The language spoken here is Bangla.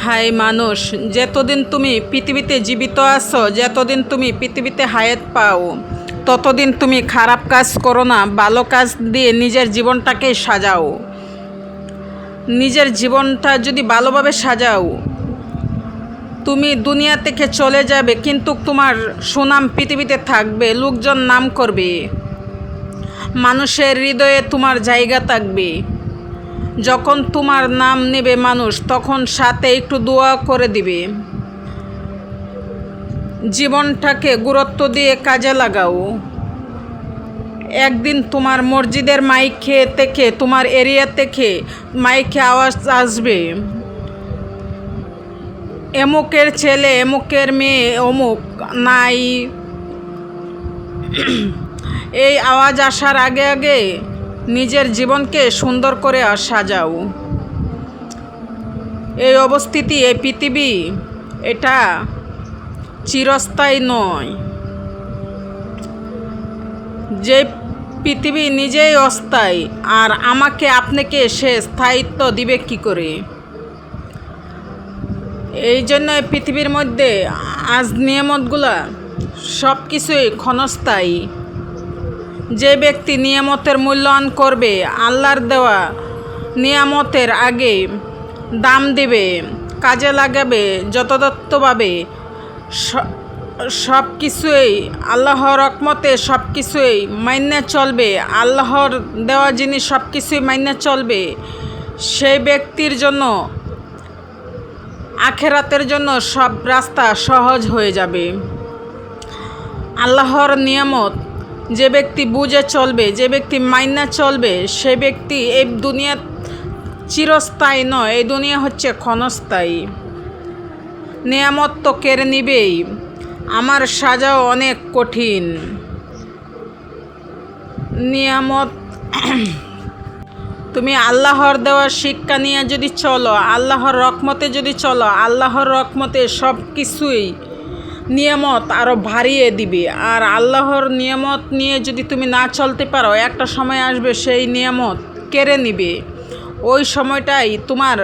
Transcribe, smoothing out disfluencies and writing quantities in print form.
হাই মানুষ, যতদিন তুমি পৃথিবীতে জীবিত আছো, যতদিন তুমি পৃথিবীতে হায়াত পাও, ততদিন তুমি খারাপ কাজ করো না, ভালো কাজ দিয়ে নিজের জীবনটাকে সাজাও। নিজের জীবনটা যদি ভালোভাবে সাজাও, তুমি দুনিয়া থেকে চলে যাবে, কিন্তু তোমার সুনাম পৃথিবীতে থাকবে, লোকজন নাম করবে, মানুষের হৃদয়ে তোমার জায়গা থাকবে। যখন তোমার নাম নেবে মানুষ, তখন সাথে একটু দোয়া করে দিবে। জীবনটাকে গুরুত্ব দিয়ে কাজে লাগাও। একদিন তোমার মসজিদের মাইকে থেকে, তোমার এরিয়া থেকে মাইকে আওয়াজ আসবে, এমুকের ছেলে, এমুকের মেয়ে, অমুক নাই। এই আওয়াজ আসার আগে আগে নিজের জীবনকে সুন্দর করে সাজাও। এই অবস্থিতি, এই পৃথিবী, এটা চিরস্থায়ী নয়। যে পৃথিবী নিজেই অস্থায়ী, আর আমাকে আপনাকে সে স্থায়িত্ব দিবে কি করে? এই জন্য পৃথিবীর মধ্যে আজ নিয়ামতগুলা সব কিছুই ক্ষণস্থায়ী। যে ব্যক্তি নিয়ামতের মূল্যায়ন করবে, আল্লাহর দেওয়া নিয়ামতের আগে দাম দেবে, কাজে লাগাবে যথাযথভাবে, সব কিছুই আল্লাহর রহমতে সব কিছুই মাইনে চলবে, আল্লাহর দেওয়া জিনিস সব কিছুই মাইনে চলবে, সেই ব্যক্তির জন্য আখেরাতের জন্য সব রাস্তা সহজ হয়ে যাবে। আল্লাহর নিয়ামত যে ব্যক্তি বুঝে চলবে, যে ব্যক্তি মাইনা চলবে, সে ব্যক্তি এই দুনিয়া চিরস্থায়ী নয়, এই দুনিয়া হচ্ছে ক্ষণস্থায়ী। নিয়ামত তো কেড়ে নিবেই, আমার সাজাও অনেক কঠিন। নিয়ামত তুমি আল্লাহর দেওয়ার শিক্ষা নিয়ে যদি চলো, আল্লাহর রহমতে যদি চলো, আল্লাহর রহমতে সব কিছুই নিয়ামত আরও বাড়িয়ে দিবে। আর আল্লাহর নিয়ামত নিয়ে যদি তুমি না চলতে পারো, একটা সময় আসবে সেই নিয়ামত কেড়ে নিবে। ওই সময়টাই তোমার